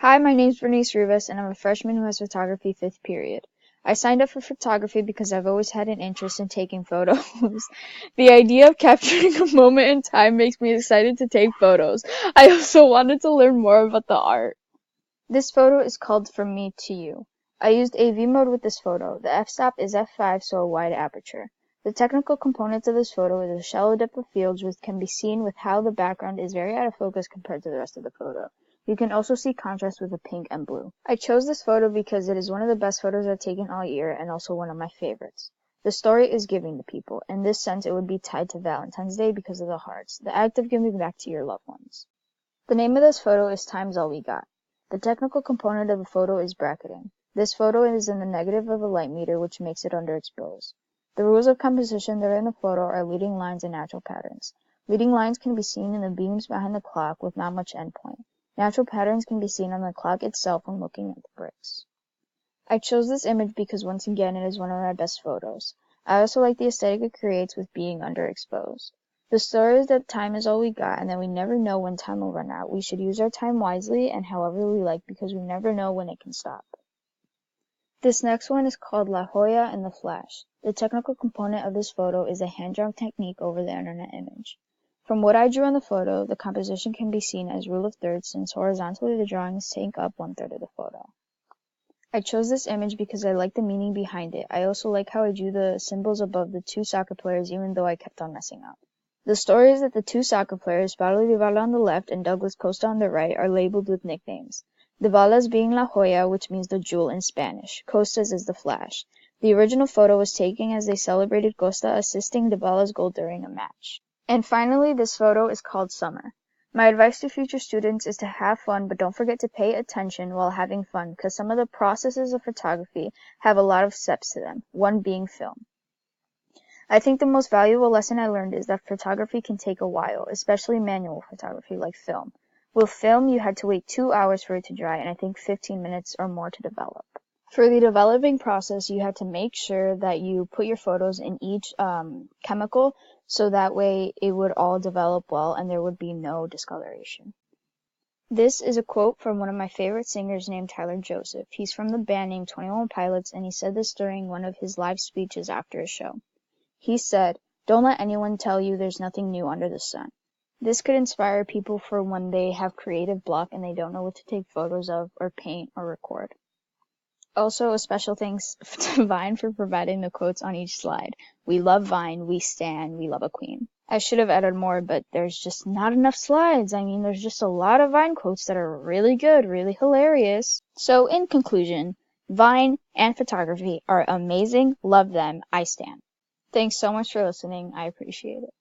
Hi, my name's Berenice and I'm a freshman who has photography 5th period. I signed up for photography because I've always had an interest in taking photos. The idea of capturing a moment in time makes me excited to take photos. I also wanted to learn more about the art. This photo is called From Me to You. I used AV mode with this photo. The f-stop is f5, so a wide aperture. The technical components of this photo is a shallow depth of fields, which can be seen with how the background is very out of focus compared to the rest of the photo. You can also see contrast with the pink and blue. I chose this photo because it is one of the best photos I've taken all year and also one of my favorites. The story is giving to people. In this sense, it would be tied to Valentine's Day because of the hearts, the act of giving back to your loved ones. The name of this photo is Time's All We Got. The technical component of the photo is bracketing. This photo is in the negative of a light meter, which makes it underexposed. The rules of composition that are in the photo are leading lines and natural patterns. Leading lines can be seen in the beams behind the clock with not much endpoint. Natural patterns can be seen on the clock itself when looking at the bricks. I chose this image because once again it is one of my best photos. I also like the aesthetic it creates with being underexposed. The story is that time is all we got and that we never know when time will run out. We should use our time wisely and however we like because we never know when it can stop. This next one is called La Joya and the Flash. The technical component of this photo is a hand-drawn technique over the internet image. From what I drew in the photo, the composition can be seen as rule of thirds since horizontally the drawings take up 1/3 of the photo. I chose this image because I like the meaning behind it. I also like how I drew the symbols above the two soccer players even though I kept on messing up. The story is that the two soccer players, Pablo Dybala on the left and Douglas Costa on the right, are labeled with nicknames. Dybala's being La Joya, which means the jewel in Spanish. Costa's is the Flash. The original photo was taken as they celebrated Costa assisting Dybala's goal during a match. And finally, this photo is called Summer. My advice to future students is to have fun, but don't forget to pay attention while having fun, because some of the processes of photography have a lot of steps to them, one being film. I think the most valuable lesson I learned is that photography can take a while, especially manual photography like film. With film, you had to wait 2 hours for it to dry, and I think 15 minutes or more to develop. For the developing process, you had to make sure that you put your photos in each chemical so that way it would all develop well and there would be no discoloration. This is a quote from one of my favorite singers named Tyler Joseph. He's from the band named 21 Pilots, and he said this during one of his live speeches after a show. He said, "Don't let anyone tell you there's nothing new under the sun." This could inspire people for when they have creative block and they don't know what to take photos of or paint or record. Also, a special thanks to Vine for providing the quotes on each slide. We love Vine, we stan, we love a queen. I should have added more, but there's just not enough slides. I mean, there's just a lot of Vine quotes that are really good, really hilarious. So, in conclusion, Vine and photography are amazing. Love them. I stan. Thanks so much for listening. I appreciate it.